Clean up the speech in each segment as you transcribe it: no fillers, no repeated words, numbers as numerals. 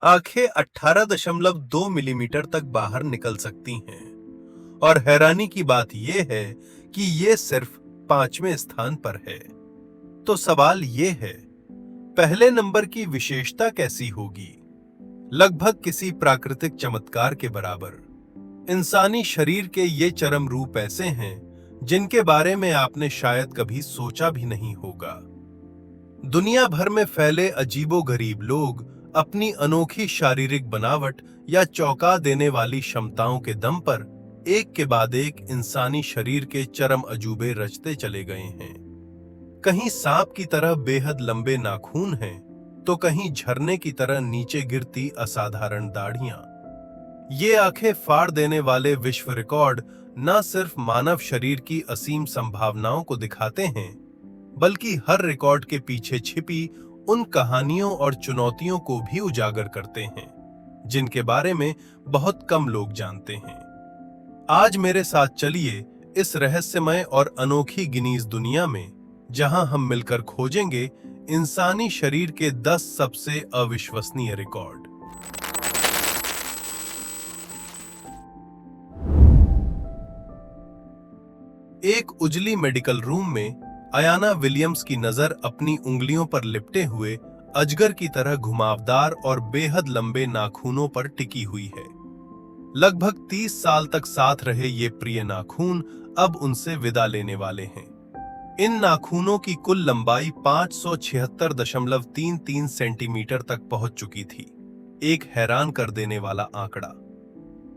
आंखें 18.2 मिलीमीटर तक बाहर निकल सकती हैं। और हैरानी की बात यह है कि ये सिर्फ 5वें स्थान पर है। तो सवाल ये है, पहले नंबर की विशेषता कैसी होगी? लगभग किसी प्राकृतिक चमत्कार के बराबर। इंसानी शरीर के ये चरम रूप ऐसे हैं जिनके बारे में आपने शायद कभी सोचा भी नहीं होगा। दुनिया भर में फैले अजीबोगरीब लोग अपनी अनोखी शारीरिक बनावट या चौंका देने वाली क्षमताओं के दम पर एक के बाद एक इंसानी शरीर के चरम अजूबे रचते चले गए हैं। कहीं सांप की तरह बेहद लंबे नाखून हैं, तो कहीं झरने की तरह नीचे गिरती असाधारण दाढ़ियां। ये आंखें फाड़ देने वाले विश्व रिकॉर्ड न सिर्फ मानव शरीर की असीम संभावनाओं को दिखाते हैं, बल्कि हर रिकॉर्ड के पीछे छिपी उन कहानियों और चुनौतियों को भी उजागर करते हैं जिनके बारे में बहुत कम लोग जानते हैं। आज मेरे साथ चलिए इस रहस्यमय और अनोखी गिनीज दुनिया में, जहां हम मिलकर खोजेंगे इंसानी शरीर के 10 सबसे अविश्वसनीय रिकॉर्ड। एक उजली मेडिकल रूम में अयाना विलियम्स की नजर अपनी उंगलियों पर लिपटे हुए अजगर की तरह घुमावदार और बेहद लंबे नाखूनों पर टिकी हुई है। लगभग 30 साल तक साथ रहे ये प्रिय नाखून अब उनसे विदा लेने वाले हैं। इन नाखूनों की कुल लंबाई 576.33 सेंटीमीटर तक पहुंच चुकी थी, एक हैरान कर देने वाला आंकड़ा।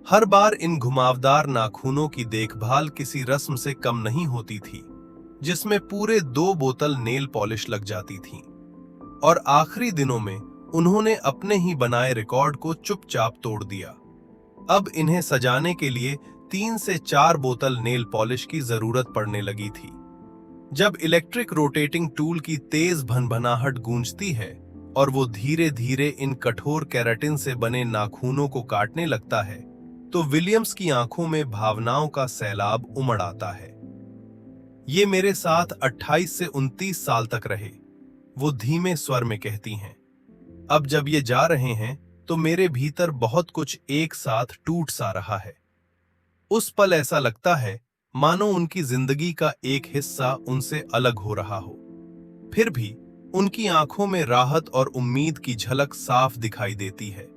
हर बार इन घुमावदार नाखूनों की देखभाल किसी रस्म से कम नहीं होती थी, जिसमें पूरे 2 बोतल नेल पॉलिश लग जाती थी। और आखिरी दिनों में उन्होंने अपने ही बनाए रिकॉर्ड को चुपचाप तोड़ दिया। अब इन्हें सजाने के लिए 3 से 4 बोतल नेल पॉलिश की जरूरत पड़ने लगी थी। जब इलेक्ट्रिक रोटेटिंग टूल की तेज भनभनाहट गूंजती है और वो धीरे धीरे इन कठोर केराटिन से बने नाखूनों को काटने लगता है, तो विलियम्स की आंखों में भावनाओं का सैलाब उमड़ आता है। ये मेरे साथ 28 से 29 साल तक रहे, वो धीमे स्वर में कहती हैं। अब जब ये जा रहे हैं तो मेरे भीतर बहुत कुछ एक साथ टूट सा रहा है। उस पल ऐसा लगता है मानो उनकी जिंदगी का एक हिस्सा उनसे अलग हो रहा हो। फिर भी उनकी आंखों में राहत और उम्मीद की झलक साफ दिखाई देती है।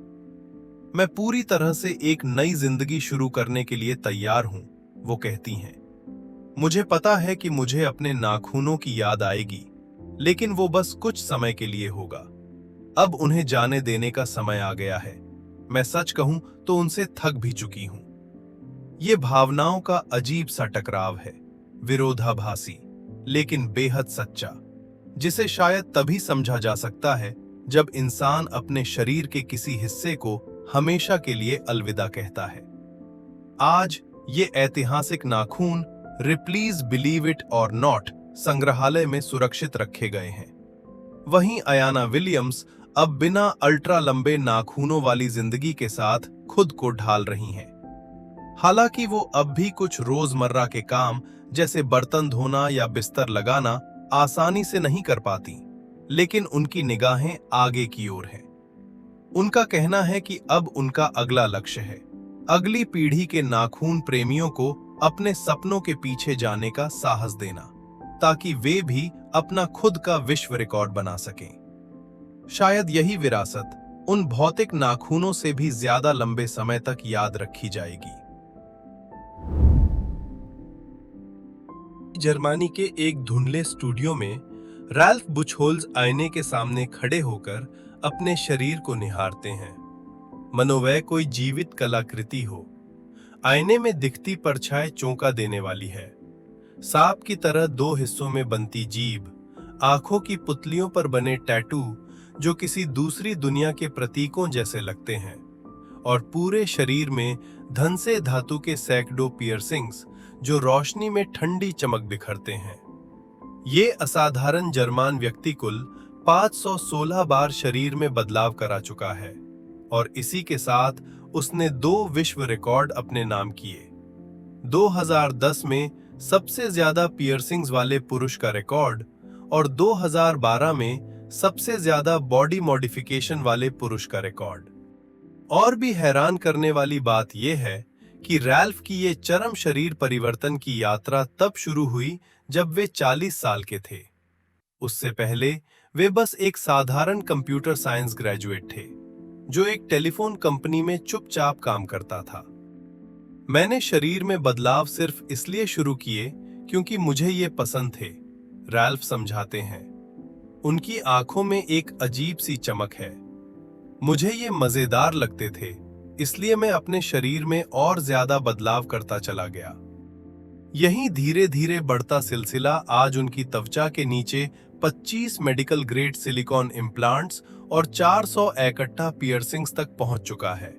मैं पूरी तरह से एक नई जिंदगी शुरू करने के लिए तैयार हूं, वो कहती हैं। मुझे पता है कि मुझे अपने नाखूनों की याद आएगी, लेकिन वो बस कुछ समय के लिए होगा। अब उन्हें जाने देने का समय आ गया है। मैं सच कहूं तो उनसे थक भी चुकी हूं। ये भावनाओं का अजीब सा टकराव है, विरोधाभासी लेकिन बेहद सच्चा, जिसे शायद तभी समझा जा सकता है जब इंसान अपने शरीर के किसी हिस्से को हमेशा के लिए अलविदा कहता है। आज ये ऐतिहासिक नाखून रिप्लीज बिलीव इट और नॉट संग्रहालय में सुरक्षित रखे गए हैं। वहीं अयाना विलियम्स अब बिना अल्ट्रा लंबे नाखूनों वाली जिंदगी के साथ खुद को ढाल रही हैं। हालांकि वो अब भी कुछ रोजमर्रा के काम जैसे बर्तन धोना या बिस्तर लगाना आसानी से नहीं कर पाती, लेकिन उनकी निगाहें आगे की ओर हैं। उनका कहना है कि अब उनका अगला लक्ष्य है अगली पीढ़ी के नाखून प्रेमियों को अपने सपनों के पीछे जाने का साहस देना, ताकि वे भी अपना खुद का विश्व रिकॉर्ड बना सकें। शायद यही विरासत उन भौतिक नाखूनों से भी ज्यादा लंबे समय तक याद रखी जाएगी। जर्मनी के एक धुंधले स्टूडियो में रैल्फ बुचहोल्ज आईने के सामने खड़े होकर अपने शरीर को निहारते हैं, मनो वह कोई जीवित कलाकृति हो। आईने में दिखती परछाई चौंका देने वाली है। सांप की तरह 2 हिस्सों में बनती जीभ, आंखों की पुतलियों पर बने टैटू जो किसी दूसरी दुनिया के प्रतीकों जैसे लगते हैं, और पूरे शरीर में धन से धातु के सैकड़ों पियर्सिंग्स जो रोशनी में ठंडी चमक बिखरते हैं। ये असाधारण जर्मन व्यक्ति कुल 516 बार शरीर में बदलाव करा चुका है, और इसी के साथ उसने 2 विश्व रिकॉर्ड अपने नाम किए। 2010 में सबसे ज्यादा पियर्सिंग्स वाले पुरुष का रिकॉर्ड और 2012 में सबसे ज्यादा बॉडी मॉडिफिकेशन वाले पुरुष का रिकॉर्ड। और भी हैरान करने वाली बात यह है कि रैल्फ की ये चरम शरीर परिवर्तन की यात्रा तब शुरू हुई जब वे 40 साल के थे। उससे पहले वे बस एक साधारण कंप्यूटर साइंस ग्रेजुएट थे, जो एक टेलीफोन कंपनी में चुपचाप काम करता था। मैंने शरीर में बदलाव सिर्फ इसलिए शुरू किए क्योंकि मुझे ये पसंद थे, रैल्फ समझाते हैं। उनकी आंखों में एक अजीब सी चमक है। मुझे ये मजेदार लगते थे, इसलिए मैं अपने शरीर में और ज्यादा बदलाव करता चला गया। यही धीरे धीरे बढ़ता सिलसिला आज उनकी त्वचा के नीचे 25 मेडिकल ग्रेड सिलिकॉन इम्प्लांट्स और 400 इकट्ठा पियर्सिंग्स तक पहुंच चुका है,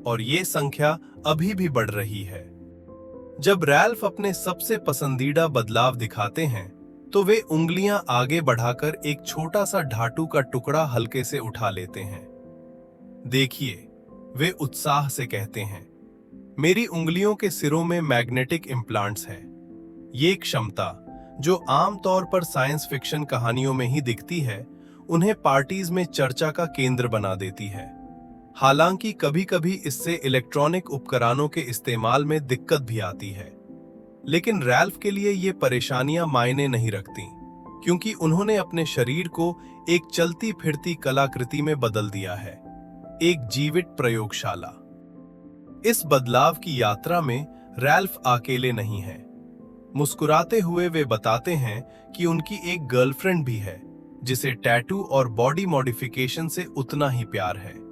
और ये संख्या अभी भी बढ़ रही है। जब रैल्फ अपने सबसे पसंदीदा बदलाव दिखाते हैं, तो वे उंगलियां आगे बढ़ाकर एक छोटा सा धातु का टुकड़ा हल्के से उठा लेते हैं। देखिए, वे उत्साह से कहते हैं, मेरी उंगलियों के सिरों में मैग्नेटिक इम्प्लांट्स हैं। ये क्षमता, जो आमतौर पर साइंस फिक्शन कहानियों में ही दिखती है, उन्हें पार्टीज में चर्चा का केंद्र बना देती है। हालांकि कभी-कभी इससे इलेक्ट्रॉनिक उपकरणों के इस्तेमाल में दिक्कत भी आती है, लेकिन रैल्फ के लिए ये परेशानियां मायने नहीं रखती, क्योंकि उन्होंने अपने शरीर को एक चलती फिरती कलाकृति में बदल दिया है, एक जीवित प्रयोगशाला। इस बदलाव की यात्रा में रैल्फ अकेले नहीं हैं। मुस्कुराते हुए वे बताते हैं कि उनकी एक गर्लफ्रेंड भी है, जिसे टैटू और बॉडी मॉडिफिकेशन से उतना ही प्यार है।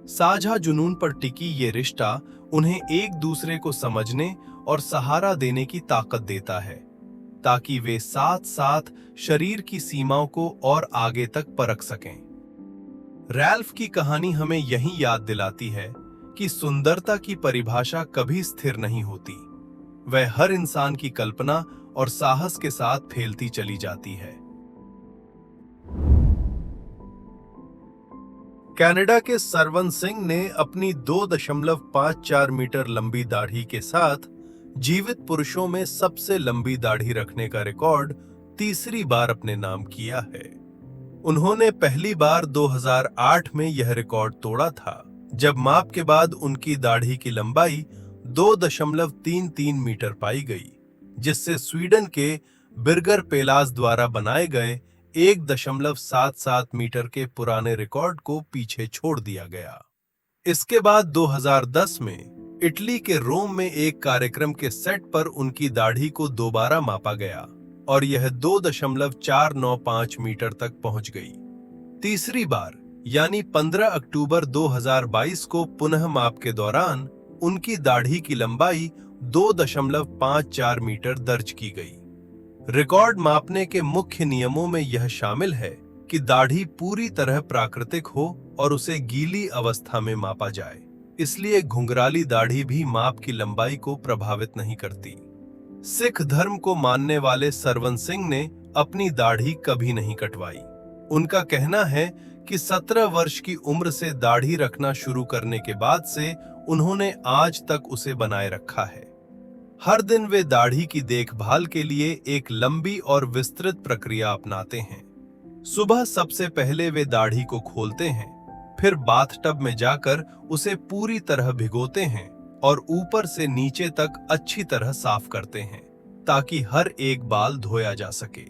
साझा जुनून पर टिकी ये रिश्ता उन्हें एक दूसरे को समझने और सहारा देने की ताकत देता है, ताकि वे साथ साथ शरीर की सीमाओं को और आगे तक परख सकें। रैल्फ की कहानी हमें यही याद दिलाती है कि सुंदरता की परिभाषा कभी स्थिर नहीं होती। वह हर इंसान की कल्पना और साहस के साथ फैलती चली जाती है। कनाडा के सरवन सिंह ने अपनी 2.54 मीटर लंबी दाढ़ी के साथ जीवित पुरुषों में सबसे लंबी दाढ़ी रखने का रिकॉर्ड तीसरी बार अपने नाम किया है। उन्होंने पहली बार 2008 में यह रिकॉर्ड तोड़ा था, जब माप के बाद उनकी दाढ़ी की लंबाई 2.33 मीटर पाई गई, जिससे स्वीडन के बिर्गर पेलास द्वारा बनाए गए 1.77 मीटर के पुराने रिकॉर्ड को पीछे छोड़ दिया गया। इसके बाद 2010 में इटली के रोम में एक कार्यक्रम के सेट पर उनकी दाढ़ी को दोबारा मापा गया और यह 2.495 मीटर तक पहुंच गई। तीसरी बार यानी 15 अक्टूबर 2022 को पुनः माप के दौरान उनकी दाढ़ी की लंबाई 2.54 मीटर दर्ज की गई। रिकॉर्ड मापने के मुख्य नियमों में यह शामिल है कि दाढ़ी पूरी तरह प्राकृतिक हो और उसे गीली अवस्था में मापा जाए, इसलिए घुंघराली दाढ़ी भी माप की लंबाई को प्रभावित नहीं करती। सिख धर्म को मानने वाले सरवन सिंह ने अपनी दाढ़ी कभी नहीं कटवाई। उनका कहना है कि 17 वर्ष की उम्र से दाढ़ी रखना शुरू करने के बाद से उन्होंने आज तक उसे बनाए रखा है। हर दिन वे दाढ़ी की देखभाल के लिए एक लंबी और विस्तृत प्रक्रिया अपनाते हैं। सुबह सबसे पहले वे दाढ़ी को खोलते हैं, फिर बाथटब में जाकर उसे पूरी तरह भिगोते हैं और ऊपर से नीचे तक अच्छी तरह साफ करते हैं, ताकि हर एक बाल धोया जा सके।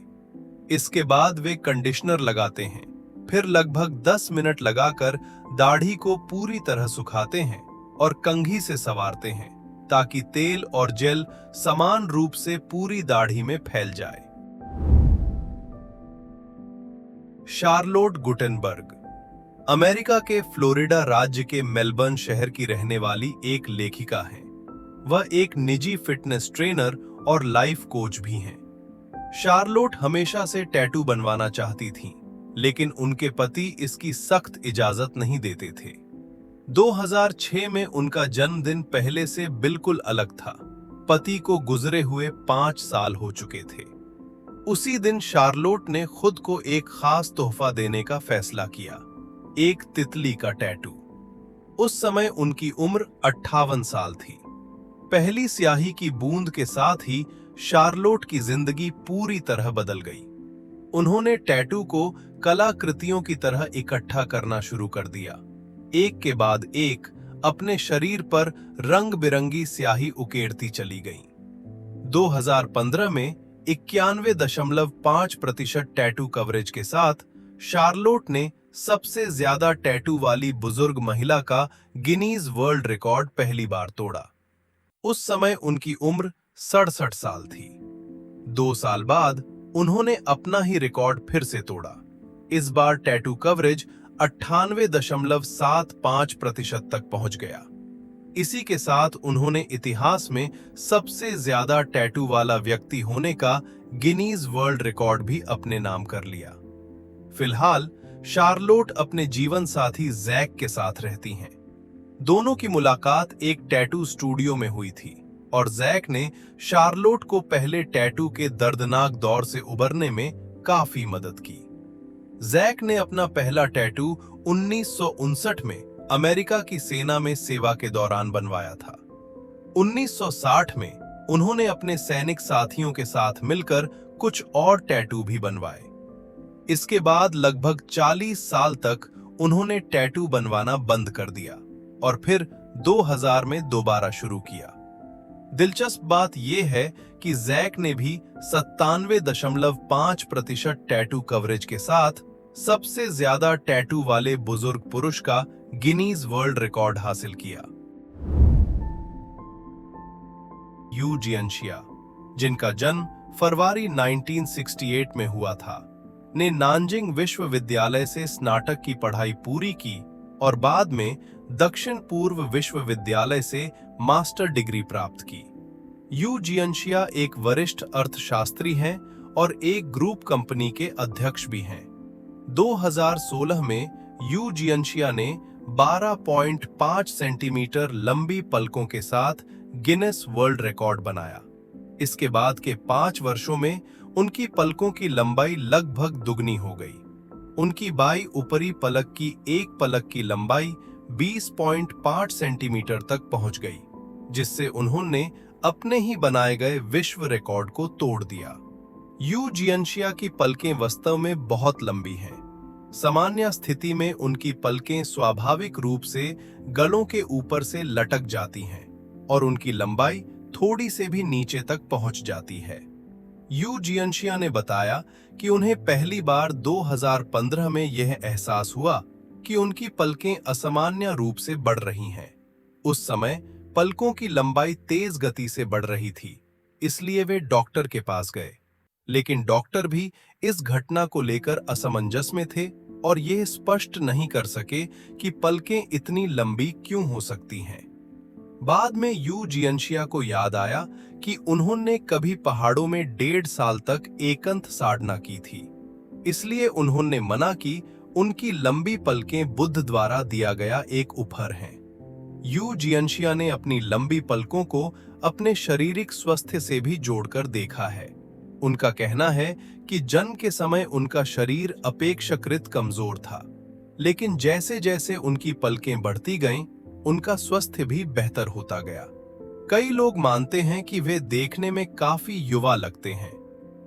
इसके बाद वे कंडीशनर लगाते हैं, फिर लगभग 10 मिनट लगाकर दाढ़ी को पूरी तरह सुखाते हैं और कंघी से संवारते हैं, ताकि तेल और जेल समान रूप से पूरी दाढ़ी में फैल जाए। शार्लोट गुटेनबर्ग अमेरिका के फ्लोरिडा राज्य के मेलबर्न शहर की रहने वाली एक लेखिका हैं। वह एक निजी फिटनेस ट्रेनर और लाइफ कोच भी हैं। शार्लोट हमेशा से टैटू बनवाना चाहती थीं, लेकिन उनके पति इसकी सख्त इजाजत नहीं देते थे। 2006 में उनका जन्मदिन पहले से बिल्कुल अलग था। पति को गुजरे हुए 5 साल हो चुके थे। उसी दिन शार्लोट ने खुद को एक खास तोहफा देने का फैसला किया, एक तितली का टैटू। उस समय उनकी उम्र 58 साल थी। पहली स्याही की बूंद के साथ ही शार्लोट की जिंदगी पूरी तरह बदल गई। उन्होंने टैटू को कलाकृतियों की तरह इकट्ठा करना शुरू कर दिया। एक के बाद एक अपने शरीर पर रंग बिरंगी स्याही उकेरती चली गईं। 2015 में 91.5% टैटू कवरेज के साथ शार्लोट ने सबसे ज्यादा टैटू वाली बुजुर्ग महिला का गिनीज वर्ल्ड रिकॉर्ड पहली बार तोड़ा। उस समय उनकी उम्र 67 साल थी। 2 साल बाद उन्होंने अपना ही रिकॉर्ड फिर से तोड़ा। इस बार टैटू कवरेज 98.75% तक पहुंच गया। इसी के साथ उन्होंने इतिहास में सबसे ज्यादा टैटू वाला व्यक्ति होने का गिनीज वर्ल्ड रिकॉर्ड भी अपने नाम कर लिया। फिलहाल शार्लोट अपने जीवन साथी जैक के साथ रहती हैं। दोनों की मुलाकात एक टैटू स्टूडियो में हुई थी और जैक ने शार्लोट को पहले टैटू के दर्दनाक दौर से उबरने में काफी मदद की। जैक ने अपना पहला टैटू 1959 में अमेरिका की सेना में सेवा के दौरान बनवाया था। 1960 में उन्होंने अपने सैनिक साथियों के साथ मिलकर कुछ और टैटू भी बनवाए। इसके बाद लगभग 40 साल तक उन्होंने टैटू बनवाना बंद कर दिया और फिर 2000 में दोबारा शुरू किया। दिलचस्प बात यह है कि जैक ने भी 97.5% टैटू कवरेज के साथ सबसे ज्यादा टैटू वाले बुजुर्ग पुरुष का गिनीज वर्ल्ड रिकॉर्ड हासिल किया। यू जियनशिया, जिनका जन्म फरवरी 1968 में हुआ था, ने नानजिंग विश्वविद्यालय से स्नातक की पढ़ाई पूरी की और बाद में दक्षिण पूर्व विश्वविद्यालय से मास्टर डिग्री प्राप्त की। यू जियनशिया एक वरिष्ठ अर्थशास्त्री हैं और एक ग्रुप कंपनी के अध्यक्ष भी हैं। 2016 में यू जियनशिया ने 12.5 सेंटीमीटर लंबी पलकों के साथ गिनेस वर्ल्ड रिकॉर्ड बनाया। इसके बाद के 5 वर्षों में उनकी पलकों की लंबाई लगभग दुगनी हो गई। उनकी बाईं ऊपरी पलक की एक पलक की लंबाई 20.5 सेंटीमीटर तक पहुंच गई, जिससे उन्होंने अपने ही बनाए गए विश्व रिकॉर्ड को तोड़ दिया। यू जियनशिया की पलकें वास्तव में बहुत लंबी हैं। सामान्य स्थिति में उनकी पलकें स्वाभाविक रूप से गलों के ऊपर से लटक जाती हैं और उनकी लंबाई थोड़ी से भी नीचे तक पहुंच जाती है। यू जियनशिया ने बताया कि उन्हें पहली बार 2015 में यह एहसास हुआ कि उनकी पलकें असामान्य रूप से बढ़ रही हैं। उस समय पलकों की लंबाई तेज गति से बढ़ रही थी, इसलिए वे डॉक्टर के पास गए। लेकिन डॉक्टर भी इस घटना को लेकर असमंजस में थे और यह स्पष्ट नहीं कर सके कि पलकें इतनी लंबी क्यों हो सकती हैं। बाद में यू जियनशिया को याद आया कि उन्होंने कभी पहाड़ों में 1.5 साल तक एकांत साधना की थी, इसलिए उन्होंने मना कि उनकी लंबी पलकें बुद्ध द्वारा दिया गया एक उपहार है। यू जियनशिया ने अपनी लंबी पलकों को अपने शारीरिक स्वास्थ्य से भी जोड़कर देखा है। उनका कहना है कि जन्म के समय उनका शरीर अपेक्षाकृत कमजोर था, लेकिन जैसे जैसे उनकी पलकें बढ़ती गईं, उनका स्वास्थ्य भी बेहतर होता गया। कई लोग मानते हैं कि वे देखने में काफी युवा लगते हैं।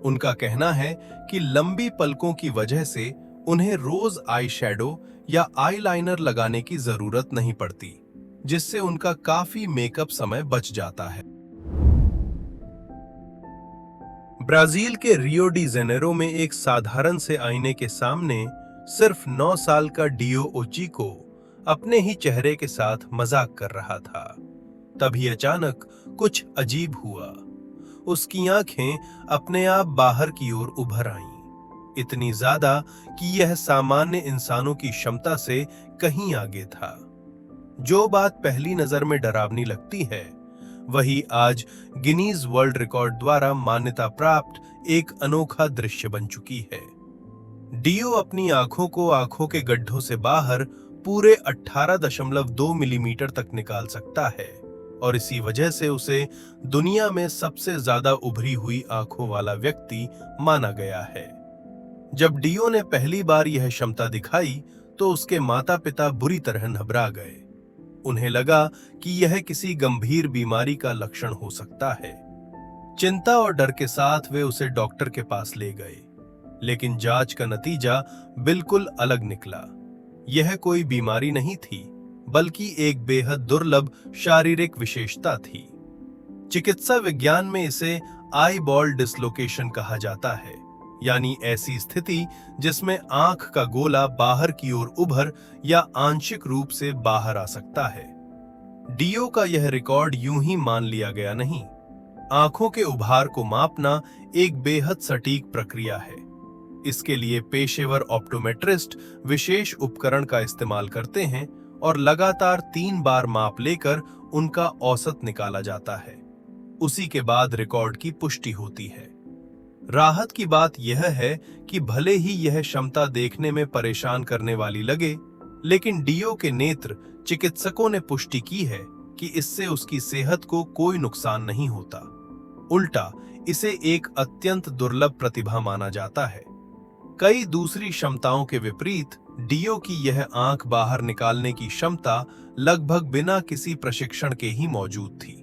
उनका कहना है कि लंबी पलकों की वजह से उन्हें रोज आई शैडो या आईलाइनर लगाने की जरूरत नहीं पड़ती, जिससे उनका काफी मेकअप समय बच जाता है। ब्राजील के रियो डी जेनेरो में एक साधारण से आईने के सामने सिर्फ 9 साल का डियो ओचिको अपने ही चेहरे के साथ मजाक कर रहा था। तभी अचानक कुछ अजीब हुआ। उसकी आंखें अपने आप बाहर की ओर उभर आईं, इतनी ज्यादा कि यह सामान्य इंसानों की क्षमता से कहीं आगे था। जो बात पहली नजर में डरावनी लगती है, वही आज गिनीज वर्ल्ड रिकॉर्ड द्वारा मान्यता प्राप्त एक अनोखा दृश्य बन चुकी है। डियो अपनी आंखों को आंखों के गड्ढों से बाहर पूरे 18.2 मिलीमीटर तक निकाल सकता है और इसी वजह से उसे दुनिया में सबसे ज्यादा उभरी हुई आंखों वाला व्यक्ति माना गया है। जब डियो ने पहली बार यह क्षमता दिखाई तो उसके माता पिता बुरी तरह घबरा गए। उन्हें लगा कि यह किसी गंभीर बीमारी का लक्षण हो सकता है। चिंता और डर के साथ वे उसे डॉक्टर के पास ले गए, लेकिन जांच का नतीजा बिल्कुल अलग निकला। यह कोई बीमारी नहीं थी, बल्कि एक बेहद दुर्लभ शारीरिक विशेषता थी। चिकित्सा विज्ञान में इसे आई बॉल डिसलोकेशन कहा जाता है, यानी ऐसी स्थिति जिसमें आंख का गोला बाहर की ओर उभर या आंशिक रूप से बाहर आ सकता है। डियो का यह रिकॉर्ड यूं ही मान लिया गया नहीं। आंखों के उभार को मापना एक बेहद सटीक प्रक्रिया है। इसके लिए पेशेवर ऑप्टोमेट्रिस्ट विशेष उपकरण का इस्तेमाल करते हैं और लगातार 3 बार माप लेकर उनका औसत निकाला जाता है। उसी के बाद रिकॉर्ड की पुष्टि होती है। राहत की बात यह है कि भले ही यह क्षमता देखने में परेशान करने वाली लगे, लेकिन डियो के नेत्र चिकित्सकों ने पुष्टि की है कि इससे उसकी सेहत को कोई नुकसान नहीं होता। उल्टा इसे एक अत्यंत दुर्लभ प्रतिभा माना जाता है। कई दूसरी क्षमताओं के विपरीत डियो की यह आंख बाहर निकालने की क्षमता लगभग बिना किसी प्रशिक्षण के ही मौजूद थी,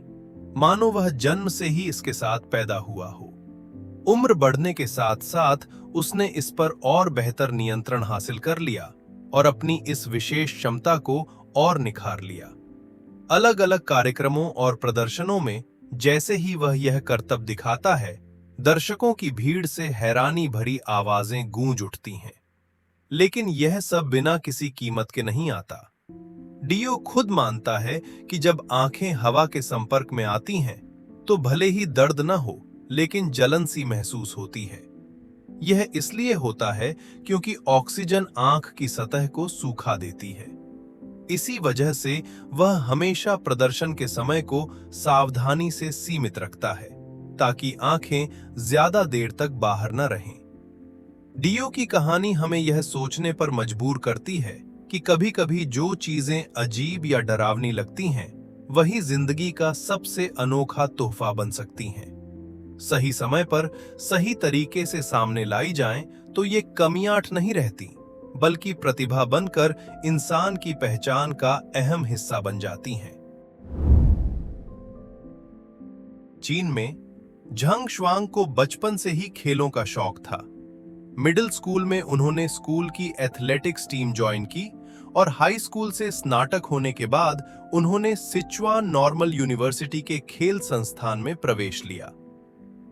मानो वह जन्म से ही इसके साथ पैदा हुआ हो। उम्र बढ़ने के साथ साथ उसने इस पर और बेहतर नियंत्रण हासिल कर लिया और अपनी इस विशेष क्षमता को और निखार लिया। अलग अलग कार्यक्रमों और प्रदर्शनों में जैसे ही वह यह करतब दिखाता है, दर्शकों की भीड़ से हैरानी भरी आवाजें गूंज उठती हैं। लेकिन यह सब बिना किसी कीमत के नहीं आता। डियो खुद मानता है कि जब आंखें हवा के संपर्क में आती हैं, तो भले ही दर्द न हो, लेकिन जलन सी महसूस होती है। यह इसलिए होता है क्योंकि ऑक्सीजन आंख की सतह को सूखा देती है। इसी वजह से वह हमेशा प्रदर्शन के समय को सावधानी से सीमित रखता है, ताकि आंखें ज्यादा देर तक बाहर न रहें। डियो की कहानी हमें यह सोचने पर मजबूर करती है कि कभी-कभी जो चीजें अजीब या डरावनी लगती हैं, वही जिंदगी का सबसे अनोखा तोहफा बन सकती हैं। सही समय पर सही तरीके से सामने लाई जाएं, तो ये कमियां नहीं रहती, बल्कि प्रतिभा बनकर इंसान की पहचान का अहम हिस्सा बन जाती हैं। चीन में झंग शुआंग को बचपन से ही खेलों का शौक था। मिडिल स्कूल में उन्होंने स्कूल की एथलेटिक्स टीम ज्वाइन की और हाई स्कूल से स्नातक होने के बाद उन्होंने सिचुआन नॉर्मल यूनिवर्सिटी के खेल संस्थान में प्रवेश लिया।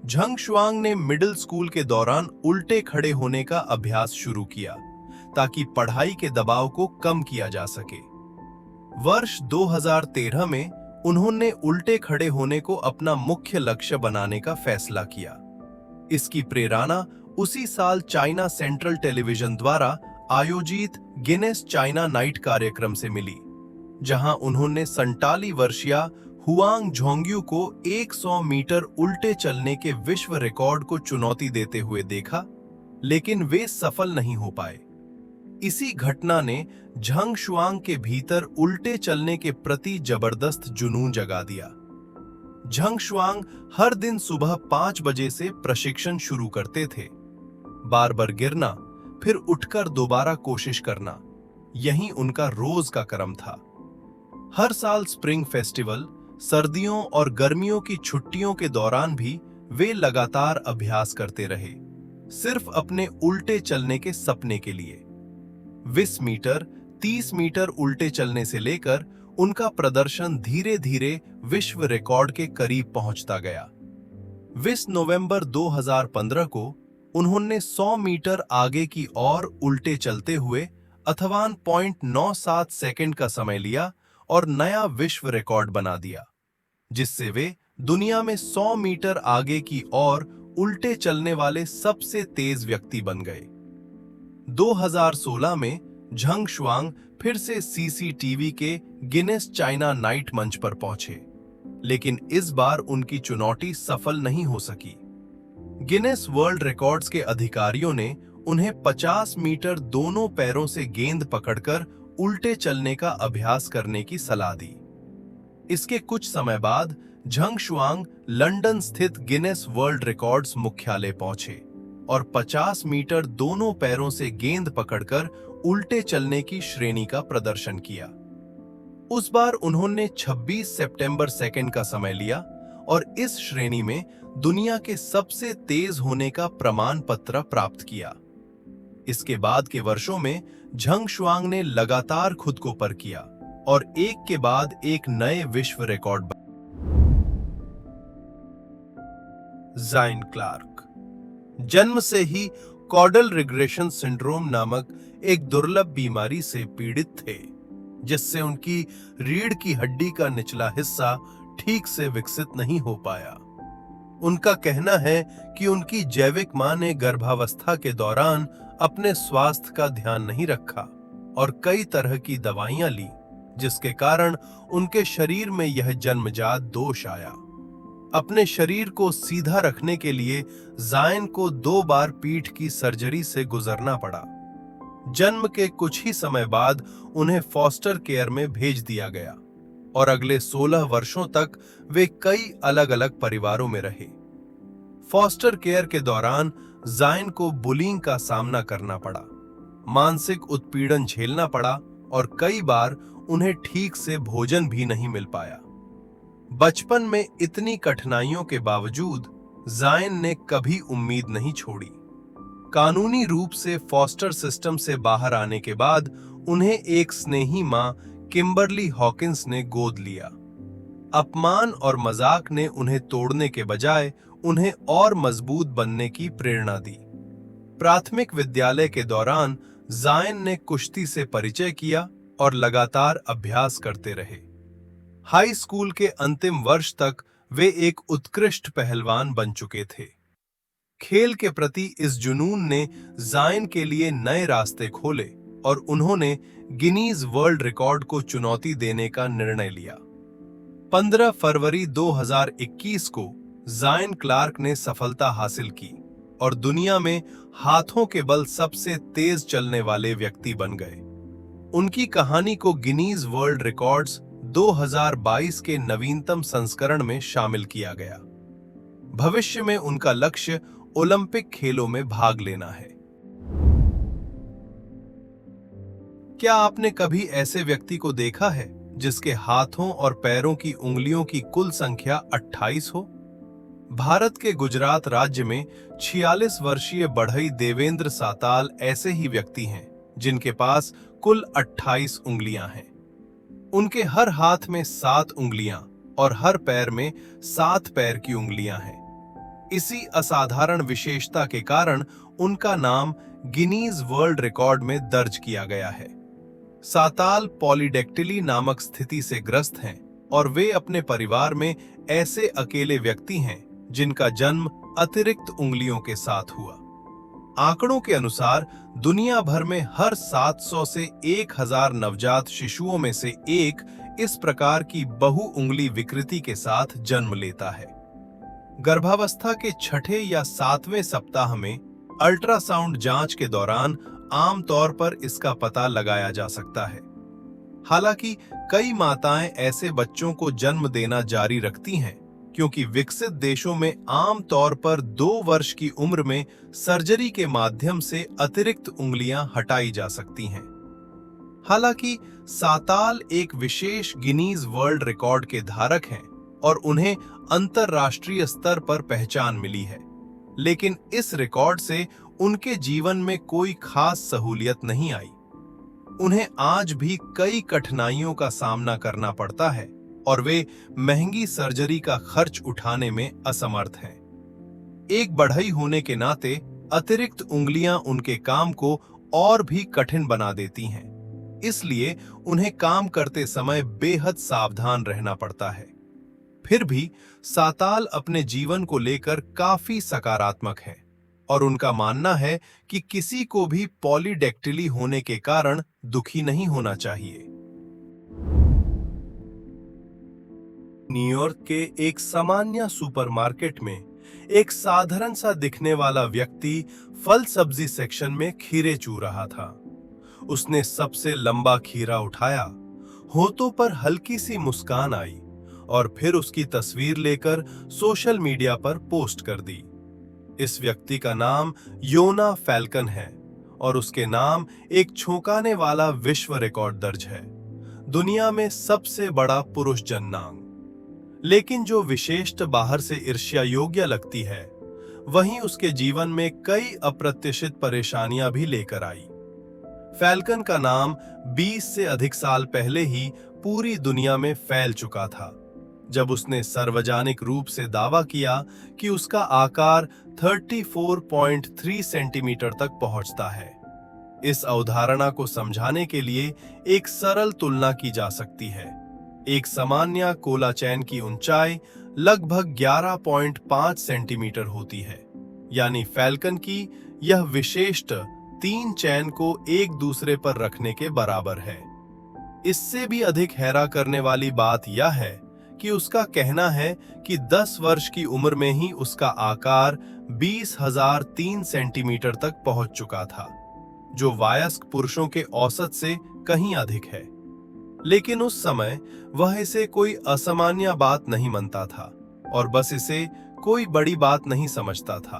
झंग शुआंग ने मिडिल स्कूल के दौरान उल्टे खड़े होने का अभ्यास शुरू किया, ताकि पढ़ाई के दबाव को कम किया जा सके। वर्ष 2013 में उन्होंने उल्टे खड़े होने को अपना मुख्य लक्ष्य बनाने का फैसला किया। इसकी प्रेरणा उसी साल चाइना सेंट्रल टेलीविजन द्वारा आयोजित गिनेस चाइना नाइट कार्यक्रम से मिली, जहां उन्होंने 47 वर्षीय हुआंग झोंग्यू को 100 मीटर उल्टे चलने के विश्व रिकॉर्ड को चुनौती देते हुए देखा, लेकिन वे सफल नहीं हो पाए। इसी घटना ने झंग शुआंग के भीतर उल्टे चलने के प्रति जबरदस्त जुनून जगा दिया। झंग शुआंग हर दिन सुबह 5 बजे से प्रशिक्षण शुरू करते थे। बार बार गिरना, फिर उठकर दोबारा कोशिश करना, यही उनका रोज का क्रम था। हर साल स्प्रिंग फेस्टिवल, सर्दियों और गर्मियों की छुट्टियों के दौरान भी वे लगातार अभ्यास करते रहे, सिर्फ अपने उल्टे चलने के सपने के लिए। 20 मीटर, 30 मीटर उल्टे चलने से लेकर उनका प्रदर्शन धीरे धीरे विश्व रिकॉर्ड के करीब पहुंचता गया। 20 नवंबर 2015 को उन्होंने 100 मीटर आगे की ओर उल्टे चलते हुए अथवा 0.97 सेकंड का समय लिया और नया विश्व रिकॉर्ड बना दिया, जिससे वे दुनिया में 100 मीटर आगे की ओर उल्टे चलने वाले सबसे तेज व्यक्ति बन गए। 2016 में झंग शुआंग फिर से सीसीटीवी के गिनेस चाइना नाइट मंच पर पहुंचे, लेकिन इस बार उनकी चुनौती सफल नहीं हो सकी। गिनेस वर्ल्ड रिकॉर्ड्स के अधिकारियों ने उन्हें 50 मीटर दोनों पैरों से गेंद पकड़कर उल्टे चलने का अभ्यास करने की सलाह दी। इसके कुछ समय बाद झंग शुआंग लंदन स्थित गिनेस वर्ल्ड रिकॉर्ड्स मुख्यालय पहुंचे और 50 मीटर दोनों पैरों से गेंद पकड़कर उल्टे चलने की श्रेणी का प्रदर्शन किया। उस बार उन्होंने 26 सितंबर सेकंड का समय लिया और इस श्रेणी में दुनिया के सबसे तेज होने का प्रमाण पत्र प्राप्त किया। इसके बाद के वर्षों में झंग शुआंग ने लगातार खुद को परखा और एक के बाद एक नए विश्व रिकॉर्ड ज़ाइन क्लार्क जन्म से ही कॉडल रिग्रेशन सिंड्रोम नामक एक दुर्लभ बीमारी से पीड़ित थे, जिससे उनकी रीढ़ की हड्डी का निचला हिस्सा ठीक से विकसित नहीं हो पाया। उनका कहना है कि उनकी जैविक मां ने गर्भावस्था के दौरान अपने स्वास्थ्य का ध्यान नहीं रखा और कई तरह की दवाइयां ली, जिसके कारण उनके शरीर में यह जन्मजात दोष आया। अपने शरीर को सीधा रखने के लिए ज़ाइन को 2 बार पीठ की सर्जरी से गुजरना पड़ा। जन्म के कुछ ही समय बाद उन्हें फॉस्टर केयर में भेज दिया गया और अगले 16 वर्षों तक वे कई अलग-अलग परिवारों में रहे। फॉस्टर केयर के दौरान ज़ाइन को बुलिंग का सामना करना पड़ा, मानसिक उत्पीड़न झेलना पड़ा और कई बार उन्हें ठीक से भोजन भी नहीं मिल पाया। बचपन में इतनी कठिनाइयों के बावजूद ज़ाइन ने कभी उम्मीद नहीं छोड़ी। कानूनी रूप से फॉस्टर सिस्टम से बाहर आने के बाद उन्हें एक स्नेही मां किम्बरली हॉकिंस ने गोद लिया। अपमान और मजाक ने उन्हें तोड़ने के बजाय उन्हें और मजबूत बनने की प्रेरणा दी। प्राथमिक विद्यालय के दौरान ज़ाइन ने कुश्ती से परिचय किया और लगातार अभ्यास करते रहे। हाई स्कूल के अंतिम वर्ष तक वे एक उत्कृष्ट पहलवान बन चुके थे। खेल के प्रति इस जुनून ने ज़ाइन के लिए नए रास्ते खोले और उन्होंने गिनीज वर्ल्ड रिकॉर्ड को चुनौती देने का निर्णय लिया। 15 फरवरी 2021 को ज़ाइन क्लार्क ने सफलता हासिल की और दुनिया में हाथों के बल सबसे तेज चलने वाले व्यक्ति बन गए। उनकी कहानी को गिनीज वर्ल्ड रिकॉर्ड्स 2022 के नवीनतम संस्करण में शामिल किया गया। भविष्य में उनका लक्ष्य ओलंपिक खेलों में भाग लेना है। क्या आपने कभी ऐसे व्यक्ति को देखा है जिसके हाथों और पैरों की उंगलियों की कुल संख्या 28 हो? भारत के गुजरात राज्य में 46 वर्षीय बढ़ई देवेंद्र साताल ऐसे ही व्यक्ति हैं जिनके पास कुल 28 उंगलियां हैं। उनके हर हाथ में 7 उंगलियां और हर पैर में 7 पैर की उंगलियां हैं। इसी असाधारण विशेषता के कारण उनका नाम गिनीज वर्ल्ड रिकॉर्ड में दर्ज किया गया है। साताल पॉलीडेक्टिली नामक स्थिति से ग्रस्त हैं और वे अपने परिवार में ऐसे अकेले व्यक्ति हैं जिनका जन्म अतिरिक्त उंगलियों के साथ हुआ। आंकड़ों के अनुसार दुनिया भर में हर 700 से 1000 नवजात शिशुओं में से एक इस प्रकार की बहु उंगली विकृति के साथ जन्म लेता है। गर्भावस्था के 6ठे या 7वें सप्ताह में अल्ट्रासाउंड जांच के दौरान आमतौर पर इसका पता लगाया जा सकता है। हालांकि कई माताएं ऐसे बच्चों को जन्म देना जारी रखती हैं क्योंकि विकसित देशों में आम तौर पर 2 वर्ष की उम्र में सर्जरी के माध्यम से अतिरिक्त उंगलियां हटाई जा सकती हैं। हालांकि साताल एक विशेष गिनीज वर्ल्ड रिकॉर्ड के धारक हैं और उन्हें अंतरराष्ट्रीय स्तर पर पहचान मिली है, लेकिन इस रिकॉर्ड से उनके जीवन में कोई खास सहूलियत नहीं आई। उन्हें आज भी कई कठिनाइयों का सामना करना पड़ता है और वे महंगी सर्जरी का खर्च उठाने में असमर्थ हैं। एक बढ़ई होने के नाते अतिरिक्त उंगलियां उनके काम को और भी कठिन बना देती हैं, इसलिए उन्हें काम करते समय बेहद सावधान रहना पड़ता है। फिर भी साताल अपने जीवन को लेकर काफी सकारात्मक है और उनका मानना है कि किसी को भी पॉलीडेक्टिली होने के कारण दुखी नहीं होना चाहिए। न्यूयॉर्क के एक सामान्य सुपरमार्केट में एक साधारण सा दिखने वाला व्यक्ति फल सब्जी सेक्शन में खीरे चू रहा था। उसने सबसे लंबा खीरा उठाया, होठों पर हल्की सी मुस्कान आई और फिर उसकी तस्वीर लेकर सोशल मीडिया पर पोस्ट कर दी। इस व्यक्ति का नाम योना फैल्कन है और उसके नाम एक छौंकाने वाला विश्व रिकॉर्ड दर्ज है, दुनिया में सबसे बड़ा पुरुष जननांग। लेकिन जो विशेषता बाहर से ईर्ष्या योग्य लगती है, वहीं उसके जीवन में कई अप्रत्याशित परेशानियां भी लेकर आई। फैल्कन का नाम 20 से अधिक साल पहले ही पूरी दुनिया में फैल चुका था जब उसने सार्वजनिक रूप से दावा किया कि उसका आकार 34.3 सेंटीमीटर तक पहुंचता है। इस अवधारणा को समझाने के लिए एक सरल तुलना की जा सकती है। एक सामान्य कोला चैन की ऊंचाई लगभग 11.5 सेंटीमीटर होती है, यानी फैल्कन की यह विशेषता 3 चैन को एक दूसरे पर रखने के बराबर है। इससे भी अधिक हैरान करने वाली बात यह है कि उसका कहना है कि 10 वर्ष की उम्र में ही उसका आकार 20,003 सेंटीमीटर तक पहुंच चुका था, जो वयस्क पुरुषों के औसत से कहीं अधिक है। लेकिन उस समय वह इसे कोई असामान्य बात नहीं मानता था और बस इसे कोई बड़ी बात नहीं समझता था।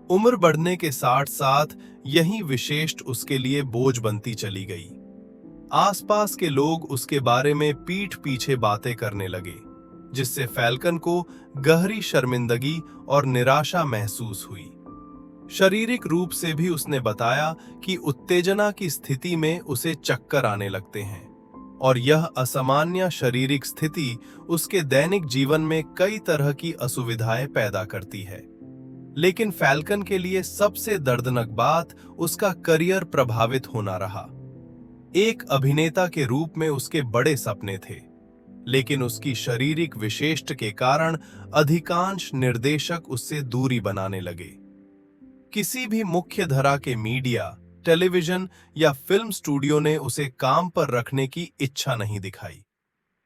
उम्र बढ़ने के साथ साथ यही विशेषता उसके लिए बोझ बनती चली गई। आसपास के लोग उसके बारे में पीठ पीछे बातें करने लगे, जिससे फैल्कन को गहरी शर्मिंदगी और निराशा महसूस हुई। शारीरिक रूप से भी उसने बताया कि उत्तेजना की स्थिति में उसे चक्कर आने लगते हैं और यह असामान्य शारीरिक स्थिति उसके दैनिक जीवन में कई तरह की असुविधाएं पैदा करती है। लेकिन फैल्कन के लिए सबसे दर्दनाक बात उसका करियर प्रभावित होना रहा। एक अभिनेता के रूप में उसके बड़े सपने थे, लेकिन उसकी शारीरिक विशेषता के कारण अधिकांश निर्देशक उससे दूरी बनाने लगे। किसी भी मुख्य धारा के मीडिया, टेलीविजन या फिल्म स्टूडियो ने उसे काम पर रखने की इच्छा नहीं दिखाई।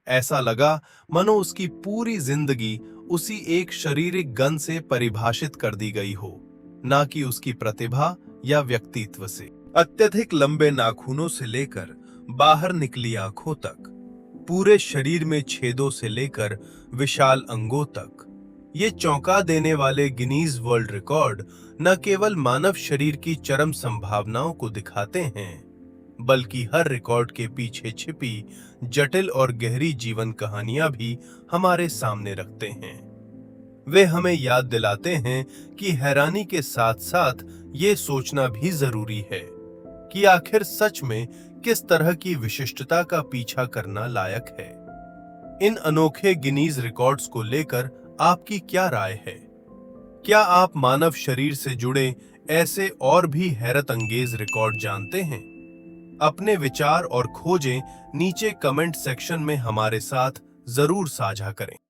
ऐसा लगा मानो उसकी पूरी जिंदगी उसी एक शारीरिक गन से परिभाषित कर दी गई हो, ना कि उसकी प्रतिभा या व्यक्तित्व से। अत्यधिक लंबे नाखूनों से लेकर बाहर निकली आंखों तक, पूरे शरीर में छेदों से लेकर विशाल अंगों तक, ये चौंका देने वाले गिनीज वर्ल्ड रिकॉर्ड न केवल मानव शरीर की चरम संभावनाओं को दिखाते हैं, बल्कि हर रिकॉर्ड के पीछे छिपी जटिल और गहरी जीवन कहानियां भी हमारे सामने रखते हैं। वे हमें याद दिलाते हैं कि हैरानी के साथ साथ ये सोचना भी जरूरी है कि आखिर सच में किस तरह की विशिष्टता का पीछा करना लायक है। इन अनोखे गिनीज रिकॉर्ड्स को लेकर आपकी क्या राय है? क्या आप मानव शरीर से जुड़े ऐसे और भी हैरत अंगेज रिकॉर्ड जानते हैं? अपने विचार और खोजें नीचे कमेंट सेक्शन में हमारे साथ जरूर साझा करें।